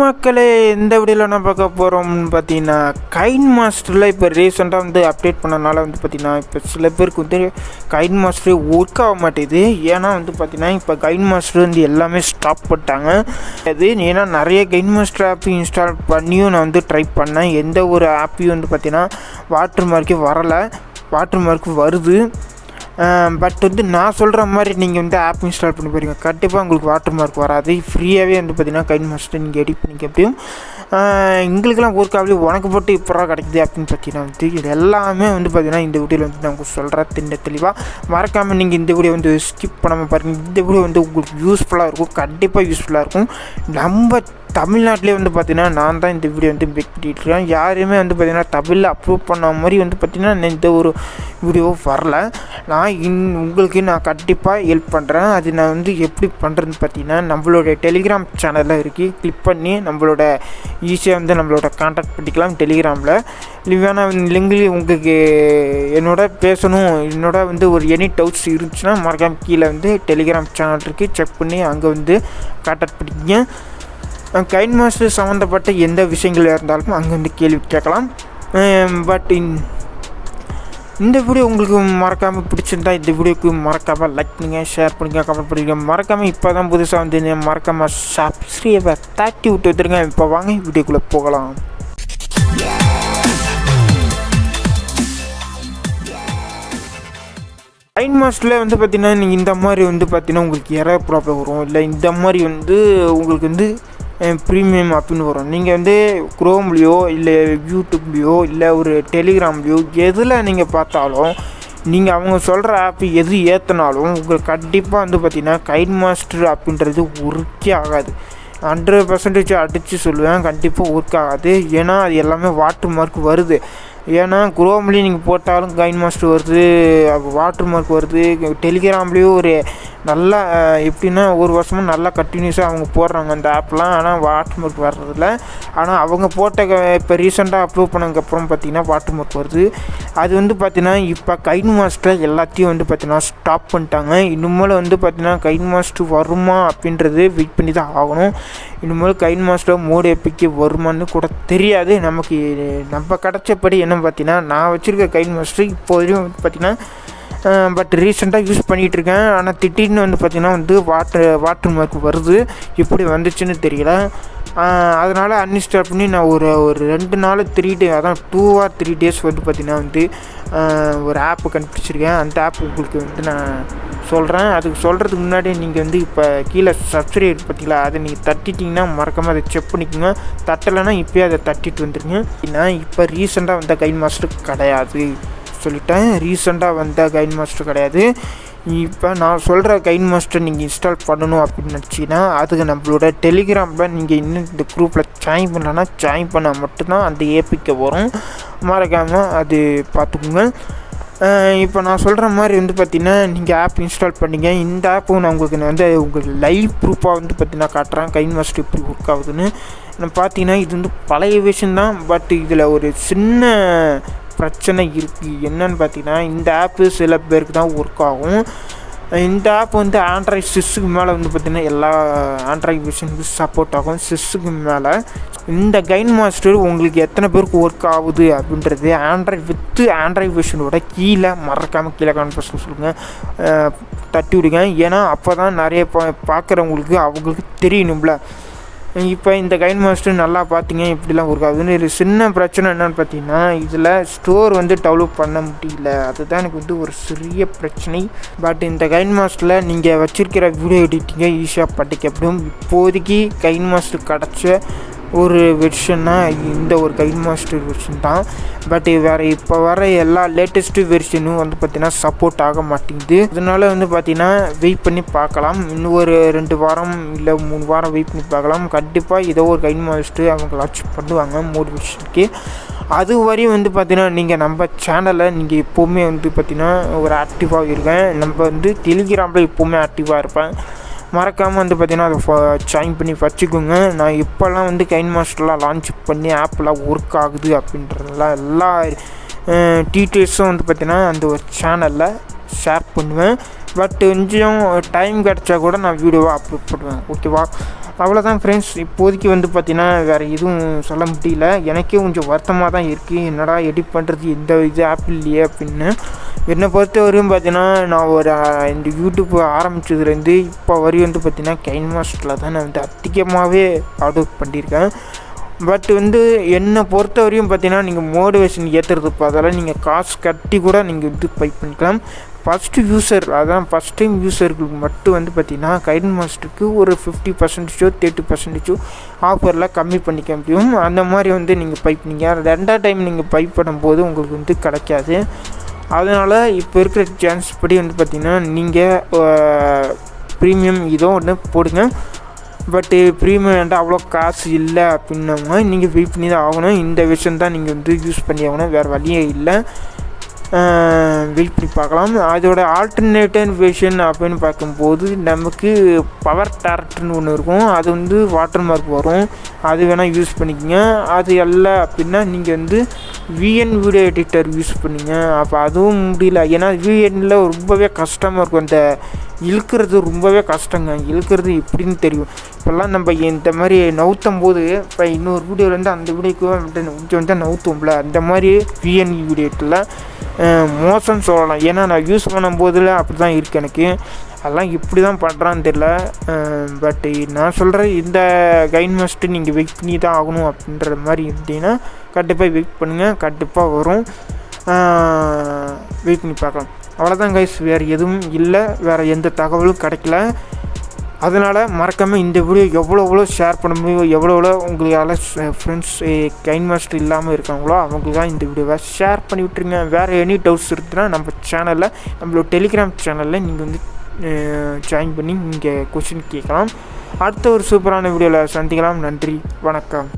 மக்களே இந்த வீடியோவில் என்ன பார்க்க போகிறோம்னு பார்த்தீங்கன்னா கைன்மாஸ்டரில் இப்போ ரீசெண்டாக வந்து அப்டேட் பண்ணனால வந்து பார்த்திங்கன்னா இப்போ சில பேருக்கு வந்து கைன்மாஸ்டர் ஒர்க் ஆக மாட்டேது. ஏன்னா வந்து பார்த்திங்கன்னா இப்போ கைன்மாஸ்டர் வந்து எல்லாமே ஸ்டாப் பண்ணிட்டாங்க. அது ஏன்னா நிறைய கைன்மாஸ்டர் ஆப் இன்ஸ்டால் பண்ணியும் நான் வந்து ட்ரை பண்ணேன். எந்த ஒரு ஆப்பையும் வந்து பார்த்திங்கன்னா வாட்டர் மார்க்கே வரலை. வாட்டர் மார்க் வருது, பட் வந்து நான் சொல்கிற மாதிரி நீங்கள் வந்து ஆப் இன்ஸ்டால் பண்ணி போகிறீங்க கண்டிப்பாக உங்களுக்கு வாட்டர் மார்க் வராது. ஃப்ரீயாகவே வந்து பார்த்திங்கன்னா கைன்மாஸ்டர் நீங்கள் எடிட் பண்ணிக்க எப்படியும் எங்களுக்கெல்லாம் ஒர்க் ஆகி உனக்கு போட்டு இப்போதான் கிடைக்குது அப்படின்னு பார்த்தீங்கன்னா வந்து இது எல்லாமே வந்து பார்த்திங்கன்னா இந்த வீடியோவில் வந்து நான் உங்களுக்கு சொல்கிறேன் தெளிவாக. மறக்காமல் நீங்கள் இந்த வீடியோ வந்து ஸ்கிப் பண்ணாமல் பாருங்கள். இந்த வீடியோ வந்து உங்களுக்கு யூஸ்ஃபுல்லாக இருக்கும், கண்டிப்பாக யூஸ்ஃபுல்லாக இருக்கும். நம்ம தமிழ்நாட்டிலே வந்து பார்த்திங்கன்னா நான் தான் இந்த வீடியோ வந்து மேக் பண்ணிகிட்ருக்கேன். யாருமே வந்து பார்த்திங்கன்னா தமிழில் அப்ரூவ் பண்ண மாதிரி வந்து பார்த்திங்கன்னா இந்த ஒரு வீடியோ வரல. உங்களுக்கு நான் கண்டிப்பாக ஹெல்ப் பண்ணுறேன். அது நான் வந்து எப்படி பண்ணுறதுன்னு பார்த்தீங்கன்னா நம்மளோட டெலிகிராம் சேனலில் இருக்குது. கிளிக் பண்ணி நம்மளோட ஈஸியாக வந்து நம்மளோட கான்டாக்ட் பண்ணிக்கலாம் டெலிகிராமில். இல்லைனா லிங்கில் உங்களுக்கு என்னோட பேசணும், என்னோட வந்து ஒரு எனி டவுட்ஸ் இருந்துச்சுன்னா மறக்காமல் கீழே வந்து டெலிகிராம் சேனல் இருக்குது, செக் பண்ணி அங்கே வந்து கான்டாக்ட் பண்ணிக்கிங்க. கைன்மாஸ்டர் சம்மந்தப்பட்ட எந்த விஷயங்கள் இருந்தாலும் அங்கே வந்து கேள்வி கேட்கலாம். பட் இந்த வீடியோ உங்களுக்கு மறக்காமல் பிடிச்சிருந்தா இந்த வீடியோக்கு மறக்காமல் லைக் பண்ணுங்கள், ஷேர் பண்ணுங்கள், கமெண்ட் பண்ணுங்க. மறக்காமல் இப்போ தான் புதுசாக வந்து மறக்காமல் சப்ஸ்கிரைபை தட்டி விட்டு வந்துருங்க. இப்போ வாங்க வீடியோக்குள்ளே போகலாம். கைன்மாஸ்டரில் வந்து பார்த்திங்கன்னா நீங்கள் இந்த மாதிரி வந்து பார்த்திங்கன்னா உங்களுக்கு எரர் ப்ராப்ளம் வரும், இல்லை இந்த மாதிரி வந்து உங்களுக்கு வந்து ப்ரீமியம் அப்படின்னு வரும். நீங்கள் வந்து குரோம்லேயோ இல்லை யூடியூப்லேயோ இல்லை ஒரு டெலிகிராம்லேயோ எதில் நீங்கள் பார்த்தாலும் நீங்கள் அவங்க சொல்கிற ஆப் எது ஏற்றினாலும் உங்களுக்கு கண்டிப்பாக வந்து பார்த்திங்கன்னா கைன்மாஸ்டர் அப்படின்றது ஒர்க்கே ஆகாது. 100% அடித்து சொல்லுவேன், கண்டிப்பாக ஒர்க் ஆகாது. ஏன்னா அது எல்லாமே வாட்டர் மார்க் வருது. ஏன்னா குரோம்லேயும் நீங்கள் போட்டாலும் கைன்மாஸ்டர் வருது, வாட்டர் மார்க் வருது. டெலிகிராம்லேயும் ஒரு நல்லா எப்படின்னா ஒரு வருஷமும் நல்லா கண்டினியூஸாக அவங்க போடுறாங்க அந்த ஆப்லாம், ஆனால் வாட்டர் மார்க் வர்றதில்ல. ஆனால் அவங்க போட்ட இப்போ ரீசெண்டாக அப்ரூவ் பண்ணதுக்கப்புறம் பார்த்திங்கன்னா வாட்டர் மார்க் வருது. அது வந்து பார்த்திங்கன்னா இப்போ கைன்மாஸ்டர் எல்லாத்தையும் வந்து பார்த்திங்கன்னா ஸ்டாப் பண்ணிட்டாங்க. இனிமேல் வந்து பார்த்திங்கன்னா கைன்மாஸ்டர் வருமா அப்படின்றது வெயிட் பண்ணி தான் ஆகணும். இனிமேல் கைன்மாஸ்டர் மோடு எப்பிக்கு வருமானு கூட தெரியாது நமக்கு. நம்ம கிடச்சபடி என்ன பார்த்திங்கன்னா நான் வச்சுருக்க கைன்மாஸ்டர் இப்போ வரையும் வந்து பார்த்திங்கன்னா பட் ரீசெண்டாக யூஸ் பண்ணிகிட்ருக்கேன். ஆனால் திடீர்னு வந்து பார்த்திங்கன்னா வந்து வாட்டர் மார்க் வருது, எப்படி வந்துச்சுன்னு தெரியல. அதனால் அன்இன்ஸ்டால் பண்ணி நான் ஒரு 2 நாள் 3 டே அதான் 2 or 3 days வந்து பார்த்திங்கன்னா வந்து ஒரு ஆப்பு கண்டுபிடிச்சிருக்கேன். அந்த ஆப் உங்களுக்கு வந்து நான் சொல்கிறேன். அதுக்கு சொல்கிறதுக்கு முன்னாடி நீங்கள் வந்து இப்போ கீழே சப்ஸ்கிரைப் பார்த்தீங்களா, அதை நீங்கள் தட்டிட்டிங்கன்னா மறக்காமல் அதை செக் பண்ணிக்கோங்க. தட்டலைன்னா இப்போயே அதை தட்டிட்டு வந்துடுங்க. ஏன்னா இப்போ ரீசெண்டாக வந்த கைன்மாஸ்டர் கிடையாது சொல்லிட்டேன். ரீசெண்டாக வந்த கைன்மாஸ்டர் கிடையாது. இப்போ நான் சொல்கிற கைன்மாஸ்டர் நீங்கள் இன்ஸ்டால் பண்ணணும் அப்படின்னு நினச்சிங்கன்னா அதுக்கு நம்மளோட டெலிகிராமில் நீங்கள் இன்னும் இந்த குரூப்பில் ஜாயின் பண்ணலன்னா ஜாயின் பண்ணால் மட்டும்தான் அந்த ஏபிக்கு வரும். மறக்காமல் அது பார்த்துக்கோங்க. இப்போ நான் சொல்கிற மாதிரி வந்து பார்த்திங்கன்னா நீங்கள் ஆப் இன்ஸ்டால் பண்ணிங்க. இந்த ஆப்பும் நான் உங்களுக்கு வந்து உங்களுக்கு லைவ் ப்ரூஃபாக வந்து பார்த்திங்கன்னா காட்டுறேன் கைன்மாஸ்டர் எப்படி ஒர்க் ஆகுதுன்னு. நான் பார்த்தீங்கன்னா இது வந்து பழைய விஷயம் தான், பட் இதில் ஒரு சின்ன பிரச்சனை இருக்குது. என்னன்னு பார்த்தீங்கன்னா இந்த ஆப்பு சில பேருக்கு தான் ஒர்க் ஆகும். இந்த ஆப் வந்து ஆண்ட்ராய்டு 6க்கு மேலே வந்து பார்த்திங்கன்னா எல்லா ஆண்ட்ராய்டு வெர்ஷனுக்கு சப்போர்ட் ஆகும். 6க்கு மேலே இந்த கைன்மாஸ்டர் உங்களுக்கு எத்தனை பேருக்கு ஒர்க் ஆகுது அப்படின்றது ஆண்ட்ராய்டு வெர்ஷனோட கீழே மறக்காமல் கீழே கமெண்ட் சொல்லுங்கள், தட்டி விடுங்க. ஏன்னா அப்போ தான் நிறைய பார்க்குறவங்களுக்கு அவங்களுக்கு தெரியணும்ல. இப்போ இந்த கைன்மாஸ்டர் நல்லா பார்த்தீங்க இப்படிலாம் ஒர்க் ஆகுதுன்னு. இது சின்ன பிரச்சனை என்னென்னு பார்த்தீங்கன்னா இதில் ஸ்டோர் வந்து டெவலப் பண்ண முடியல. அதுதான் எனக்கு வந்து ஒரு சிறிய பிரச்சனை. பட் இந்த கைன்மாஸ்டரில் நீங்கள் வச்சுருக்கிற வீடியோ எடிட்டிங்கை ஈஸியாக பண்ணிக்க முடியும். இப்போதைக்கு கைன்மாஸ்டர் கிடச்ச ஒரு வெர்ஷன்னா இந்த ஒரு கைன்மாஸ்டர் வெர்ஷன் தான். பட் வேறு இப்போ வர எல்லா லேட்டஸ்ட்டு வெர்ஷனும் வந்து பார்த்திங்கன்னா சப்போர்ட் ஆக மாட்டேங்குது. அதனால வந்து பார்த்திங்கன்னா வெயிட் பண்ணி பார்க்கலாம். இன்னும் ஒரு 2 வாரம் இல்லை 3 வாரம் வெயிட் பண்ணி பார்க்கலாம். கண்டிப்பாக ஏதோ ஒரு கைன்மாஸ்டர் அவங்க லான்ச் பண்ணுவாங்க மோட் வெர்ஷனுக்கு. அது வரையும் வந்து பார்த்திங்கன்னா நீங்கள் நம்ம சேனலை நீங்கள் எப்போவுமே வந்து பார்த்திங்கன்னா ஒரு ஆக்டிவாக இருக்கேன். நம்ம வந்து டெலிகிராமில் எப்போவுமே ஆக்டிவாக இருப்பேன். மறக்காமல் வந்து பார்த்திங்கன்னா அதை ஜாயின் பண்ணி வச்சுக்கோங்க. நான் இப்போல்லாம் வந்து கைன்மாஸ்டர்லாம் லான்ச் பண்ணி ஆப்லாம் ஒர்க் ஆகுது அப்படின்றதெல்லாம் எல்லா டீட்டெயில்ஸும் வந்து பார்த்திங்கன்னா அந்த ஒரு சேனலில் ஷேர் பண்ணுவேன். பட் கொஞ்சம் டைம் கிடச்சா கூட நான் வீடியோவாக அப்லோட் பண்ணுவேன். ஓகேவா? அவ்வளோதான் ஃப்ரெண்ட்ஸ். இப்போதைக்கு வந்து பார்த்திங்கன்னா வேறு எதுவும் சொல்ல முடியல. எனக்கே கொஞ்சம் வருத்தமாக தான் இருக்குது, என்னடா எடிட் பண்ணுறது எந்த இது ஆப் இல்லையே அப்படின்னு. என்னை பொறுத்த வரையும் பார்த்தீங்கன்னா நான் இந்த யூடியூப் ஆரம்பித்ததுலேருந்து இப்போ வரையும் வந்து பார்த்திங்கன்னா கைன்மாஸ்டரில் தான் நான் வந்து அதிகமாகவே ஆர்டர் பண்ணியிருக்கேன். பட் வந்து என்னை பொறுத்த வரையும் பார்த்தீங்கன்னா நீங்கள் மோட்டிவேஷன் ஏற்றுறதுப்போ அதெல்லாம் நீங்கள் காசு கட்டி கூட நீங்கள் வந்து பை பண்ணிக்கலாம். ஃபஸ்ட்டு யூஸர், அதான் ஃபஸ்ட் டைம் யூஸர்களுக்கு மட்டும் வந்து பார்த்திங்கன்னா கைன்மாஸ்டருக்கு ஒரு 50%, 30% ஆஃபரில் கம்மி பண்ணிக்க முடியும். அந்த மாதிரி வந்து நீங்கள் பை பண்ணிங்க. ரெண்டாவது டைம் நீங்கள் பை பண்ணும்போது உங்களுக்கு வந்து கிடைக்காது. அதனால் இப்போ இருக்கிற சான்ஸ் படி வந்து பார்த்திங்கன்னா நீங்கள் ப்ரீமியம் இதோ ஒன்று போடுங்க. பட்டு ப்ரீமியம் வேண்டாம், அவ்வளோ காசு இல்லை அப்படின்னவங்க நீங்கள் வெயிட் பண்ணி தான் ஆகணும். இந்த விஷயம் தான் நீங்கள் வந்து யூஸ் பண்ணி ஆகணும், வேறு வழியே இல்லை. வெயிட் பண்ணி பார்க்கலாம். அதோட ஆல்டர்னேட்டிவ் வெர்ஷன் அப்படின்னு பார்க்கும்போது நமக்கு பவர் டேரக்டர்னு ஒன்று இருக்கும். அது வந்து வாட்டர் மார்க் வரும், அது வேணால் யூஸ் பண்ணிக்கோங்க. அது இல்லை அப்படின்னா நீங்கள் வந்து விஎன் வீடியோ எடிட்டர் யூஸ் பண்ணிங்க. அப்போ அதுவும் முடியல, ஏன்னா விஎனில் ரொம்பவே கஷ்டமாக இருக்கும். அந்த இழுக்கிறது ரொம்பவே கஷ்டங்க. இழுக்கிறது எப்படின்னு தெரியும். இப்போல்லாம் நம்ம இந்த மாதிரி நவுத்தும் போது இப்போ இன்னொரு வீடியோலேருந்து அந்த வீடியோக்கு கொஞ்சம் நவுத்துவோம்ல, அந்த மாதிரி விஎன் வீடியோட்டில் மோசம்னு சொல்லலாம். ஏன்னா நான் யூஸ் பண்ணும்போதில் அப்படி தான் இருக்குது எனக்கு. அதெல்லாம் இப்படி தான் பண்ணுறான்னு தெரில. பட்டு நான் சொல்கிறேன், இந்த கைன்மாஸ்டர் நீங்கள் வெயிட் பண்ணி தான் ஆகணும் அப்படின்ற மாதிரி இருந்தீங்கன்னா கண்டிப்பாக வெயிட் பண்ணுங்கள், கண்டிப்பாக வரும். வெயிட் பண்ணி பார்க்கலாம். அவ்வளோதான் கைஸ், வேறு எதுவும் இல்லை, வேறு எந்த தகவலும் கிடைக்கல. அதனால் மறக்காமல் இந்த வீடியோ எவ்வளோ ஷேர் பண்ண முடியும், எவ்வளோ உங்களால் ஃப்ரெண்ட்ஸ் கைன்மாஸ்டர் இல்லாமல் இருக்காங்களோ அவங்களுக்கு தான் இந்த வீடியோவை ஷேர் பண்ணி விட்டுருங்க. வேறு எனி டவுட்ஸ் இருக்குதுன்னா நம்ம சேனலில், நம்மளோட டெலிகிராம் சேனலில் நீங்கள் வந்து ஜாயின் பண்ணி நீங்கள் கொஸ்டின் கேட்கலாம். அடுத்த ஒரு சூப்பரான வீடியோவில் சந்திக்கலாம். நன்றி, வணக்கம்.